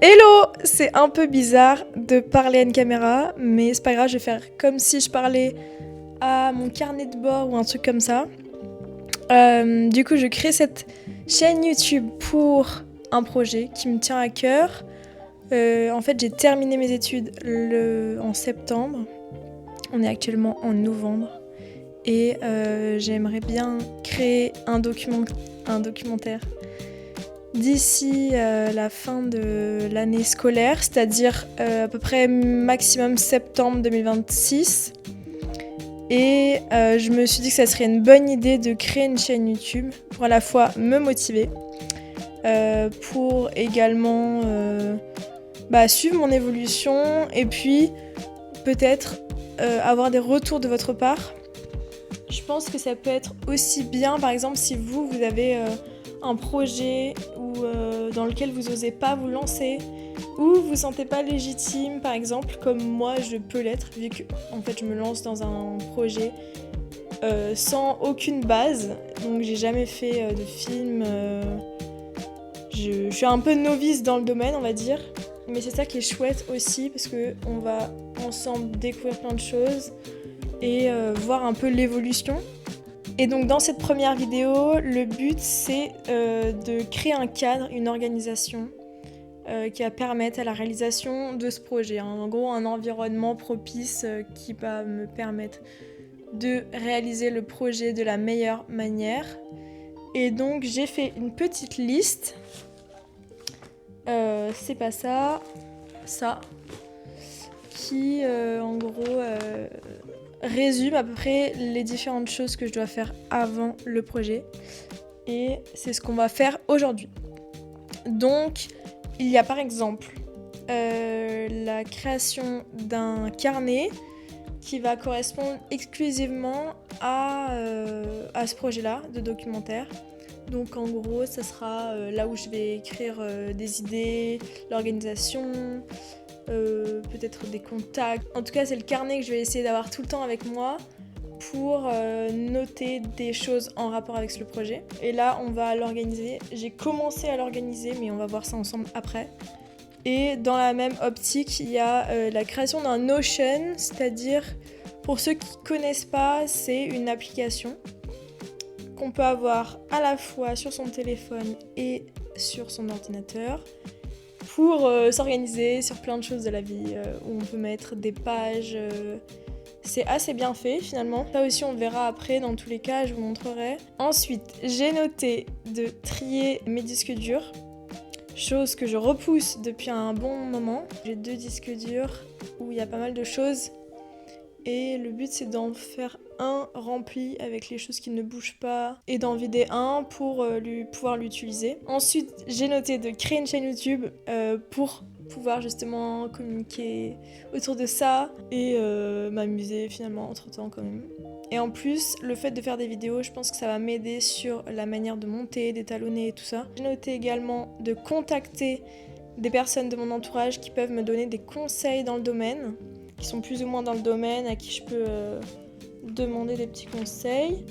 Hello! C'est un peu bizarre de parler à une caméra, mais c'est pas grave, je vais faire comme si je parlais à mon carnet de bord ou un truc comme ça. Du coup, je crée cette chaîne YouTube pour un projet qui me tient à cœur. En fait, j'ai terminé mes études en septembre. On est actuellement en novembre. Et j'aimerais bien créer un documentaire d'ici la fin de l'année scolaire, c'est-à-dire à peu près maximum septembre 2026. Et je me suis dit que ça serait une bonne idée de créer une chaîne YouTube pour à la fois me motiver, pour également suivre mon évolution et puis peut-être avoir des retours de votre part. Je pense que ça peut être aussi bien, par exemple, si vous avez un projet dans lequel vous n'osez pas vous lancer ou vous ne vous sentez pas légitime, par exemple, comme moi je peux l'être, vu que en fait, je me lance dans un projet sans aucune base, donc j'ai jamais fait de film. Je suis un peu novice dans le domaine, on va dire, mais c'est ça qui est chouette aussi parce qu'on va ensemble découvrir plein de choses et voir un peu l'évolution. Et donc dans cette première vidéo, le but c'est de créer un cadre, une organisation qui va permettre à la réalisation de ce projet. En gros, un environnement propice qui va me permettre de réaliser le projet de la meilleure manière. Et donc j'ai fait une petite liste. C'est pas ça, ça, qui en gros résume à peu près les différentes choses que je dois faire avant le projet. Et c'est ce qu'on va faire aujourd'hui. Donc, il y a par exemple la création d'un carnet qui va correspondre exclusivement à ce projet-là de documentaire. Donc en gros, ça sera là où je vais écrire des idées, l'organisation, peut-être des contacts. En tout cas, c'est le carnet que je vais essayer d'avoir tout le temps avec moi pour noter des choses en rapport avec le projet. Et là, on va l'organiser. J'ai commencé à l'organiser, mais on va voir ça ensemble après. Et dans la même optique, il y a la création d'un Notion, c'est-à-dire, pour ceux qui ne connaissent pas, c'est une application qu'on peut avoir à la fois sur son téléphone et sur son ordinateur pour s'organiser sur plein de choses de la vie, où on peut mettre des pages. C'est assez bien fait finalement. Ça aussi on le verra après, dans tous les cas je vous montrerai. Ensuite, j'ai noté de trier mes disques durs, chose que je repousse depuis un bon moment. J'ai 2 disques durs où il y a pas mal de choses. Et le but c'est d'en faire un rempli avec les choses qui ne bougent pas et d'en vider un pour pouvoir l'utiliser. Ensuite, j'ai noté de créer une chaîne YouTube pour pouvoir justement communiquer autour de ça et m'amuser finalement entre temps quand même. Et en plus, le fait de faire des vidéos, je pense que ça va m'aider sur la manière de monter, d'étalonner et tout ça. J'ai noté également de contacter des personnes de mon entourage qui peuvent me donner des conseils dans le domaine, qui sont plus ou moins dans le domaine, à qui je peux demander des petits conseils.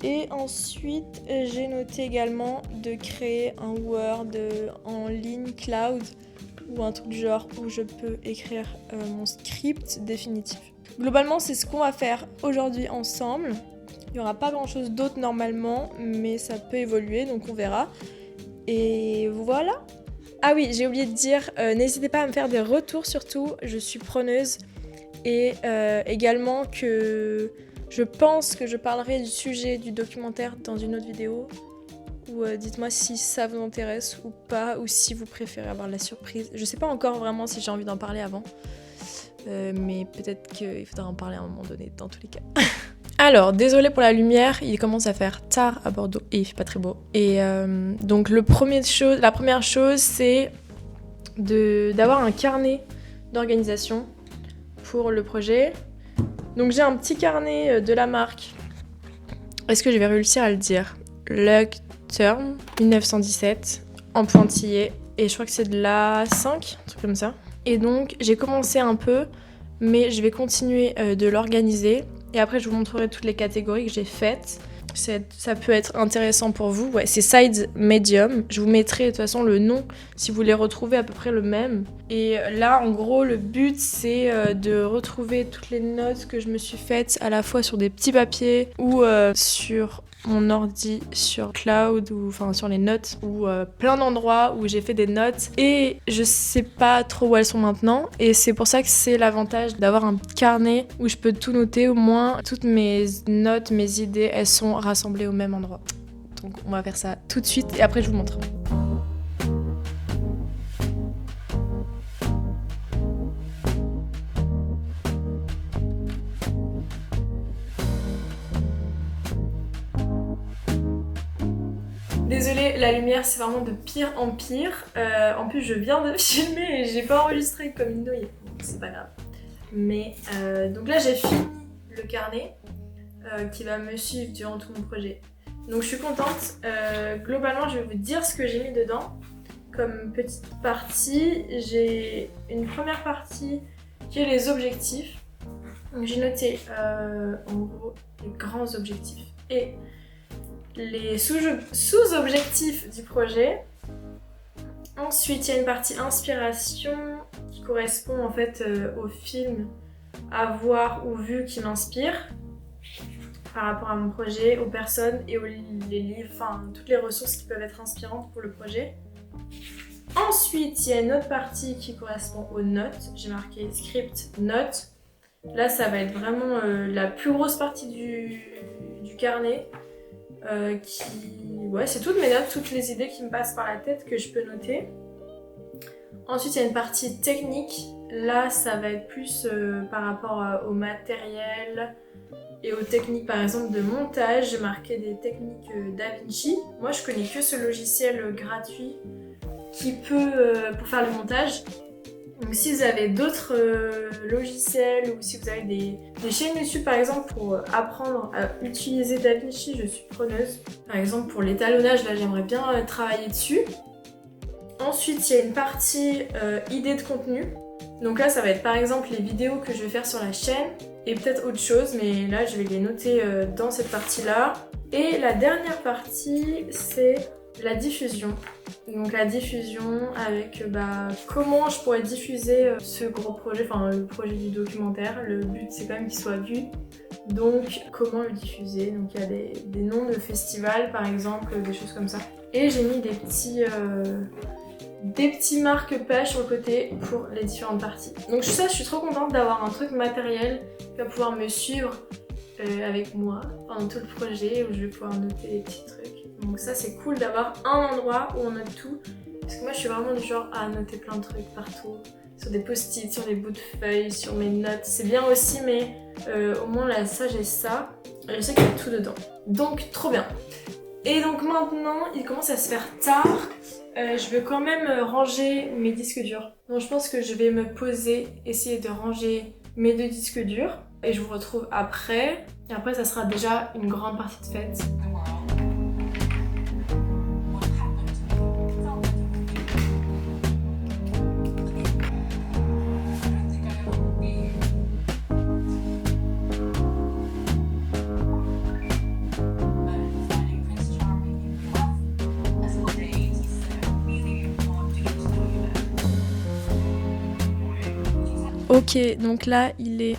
Et ensuite, j'ai noté également de créer un Word en ligne cloud ou un truc du genre où je peux écrire mon script définitif. Globalement, c'est ce qu'on va faire aujourd'hui ensemble. Il n'y aura pas grand-chose d'autre normalement, mais ça peut évoluer, donc on verra. Et voilà. Ah oui, j'ai oublié de dire, n'hésitez pas à me faire des retours surtout, je suis preneuse. Et également que je pense que je parlerai du sujet du documentaire dans une autre vidéo. Ou dites-moi si ça vous intéresse ou pas, ou si vous préférez avoir la surprise. Je sais pas encore vraiment si j'ai envie d'en parler avant. Mais peut-être qu'il faudra en parler à un moment donné, dans tous les cas. Alors, désolée pour la lumière, il commence à faire tard à Bordeaux et il fait pas très beau. Et donc la première chose, c'est d'avoir un carnet d'organisation pour le projet. Donc j'ai un petit carnet de la marque. Est-ce que je vais réussir à le dire? Leuchtturm 1917 en pointillé. Et je crois que c'est de la 5, un truc comme ça. Et donc j'ai commencé un peu, mais je vais continuer de l'organiser. Et après je vous montrerai toutes les catégories que j'ai faites. ça peut être intéressant pour vous. Ouais, c'est Side Medium. Je vous mettrai de toute façon le nom si vous voulez retrouver à peu près le même. Et là, en gros, le but, c'est de retrouver toutes les notes que je me suis faites à la fois sur des petits papiers ou sur mon ordi, sur cloud ou enfin sur les notes ou plein d'endroits où j'ai fait des notes et je sais pas trop où elles sont maintenant et c'est pour ça que c'est l'avantage d'avoir un carnet où je peux tout noter, au moins toutes mes notes, mes idées, elles sont rassemblées au même endroit. Donc on va faire ça tout de suite et après je vous montre. Désolée, la lumière c'est vraiment de pire en pire. En plus je viens de filmer et j'ai pas enregistré comme une nouille. Bon, c'est pas grave. Mais donc là j'ai fini le carnet qui va me suivre durant tout mon projet. Donc je suis contente. Globalement je vais vous dire ce que j'ai mis dedans. Comme petite partie, j'ai une première partie qui est les objectifs. Donc j'ai noté en gros les grands objectifs et les sous-objectifs du projet. Ensuite, il y a une partie inspiration qui correspond en fait au film à voir ou vu qui m'inspire par rapport à mon projet, aux personnes et les livres, enfin toutes les ressources qui peuvent être inspirantes pour le projet. Ensuite, il y a une autre partie qui correspond aux notes. J'ai marqué script notes. Là, ça va être vraiment la plus grosse partie du carnet. Ouais, c'est toutes mes notes, toutes les idées qui me passent par la tête que je peux noter. Ensuite, il y a une partie technique. Là, ça va être plus par rapport au matériel et aux techniques, par exemple, de montage. J'ai marqué des techniques DaVinci. Moi, je connais que ce logiciel gratuit qui peut pour faire le montage. Donc si vous avez d'autres logiciels ou si vous avez des chaînes YouTube par exemple pour apprendre à utiliser DaVinci, je suis preneuse. Par exemple pour l'étalonnage, là j'aimerais bien travailler dessus. Ensuite il y a une partie idées de contenu. Donc là ça va être par exemple les vidéos que je vais faire sur la chaîne et peut-être autre chose, mais là je vais les noter dans cette partie-là. Et la dernière partie c'est la diffusion. Donc la diffusion avec comment je pourrais diffuser ce gros projet, enfin le projet du documentaire. Le but c'est quand même qu'il soit vu. Donc comment le diffuser. Donc il y a des noms de festivals par exemple, des choses comme ça. Et j'ai mis des petits marque-pages sur le côté pour les différentes parties. Donc je suis trop contente d'avoir un truc matériel qui va pouvoir me suivre avec moi pendant tout le projet où je vais pouvoir noter des petits trucs. Donc ça c'est cool d'avoir un endroit où on note tout parce que moi je suis vraiment du genre à noter plein de trucs partout, sur des post-it, sur des bouts de feuilles, sur mes notes. C'est bien aussi mais au moins là ça j'ai ça et je sais qu'il y a tout dedans. Donc trop bien. Et donc maintenant il commence à se faire tard. Je veux quand même ranger mes disques durs. Donc je pense que je vais me poser, essayer de ranger mes 2 disques durs et je vous retrouve après. Et après ça sera déjà une grande partie de fête. Ok, donc là il est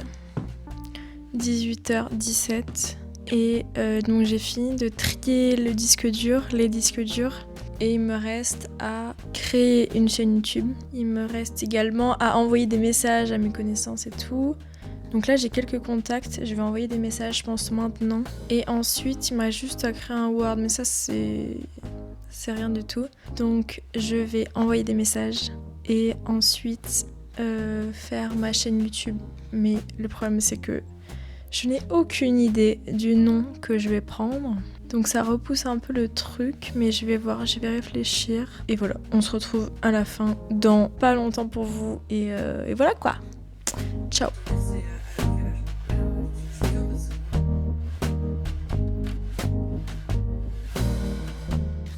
18h17 et donc j'ai fini de trier les disques durs et il me reste à créer une chaîne YouTube. Il me reste également à envoyer des messages à mes connaissances et tout. Donc là j'ai quelques contacts, je vais envoyer des messages je pense maintenant. Et ensuite il me reste juste à créer un Word, mais ça c'est rien du tout. Donc je vais envoyer des messages et ensuite faire ma chaîne YouTube. Mais le problème c'est que je n'ai aucune idée du nom que je vais prendre. Donc ça repousse un peu le truc, mais je vais voir, je vais réfléchir. Et voilà, on se retrouve à la fin dans pas longtemps pour vous. Et voilà quoi. Ciao.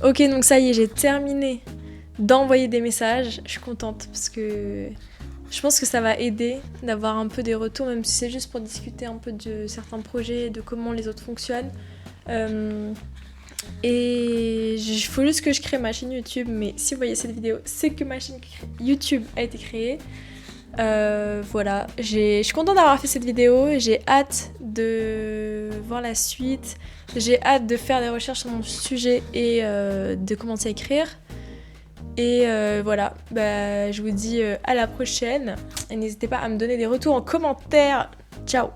Ok, donc ça y est, j'ai terminé d'envoyer des messages. Je suis contente parce que je pense que ça va aider d'avoir un peu des retours, même si c'est juste pour discuter un peu de certains projets et de comment les autres fonctionnent. Et il faut juste que je crée ma chaîne YouTube, mais si vous voyez cette vidéo, c'est que ma chaîne YouTube a été créée. Voilà, je suis contente d'avoir fait cette vidéo, j'ai hâte de voir la suite, j'ai hâte de faire des recherches sur mon sujet et de commencer à écrire. Et voilà, je vous dis à la prochaine et n'hésitez pas à me donner des retours en commentaire. Ciao!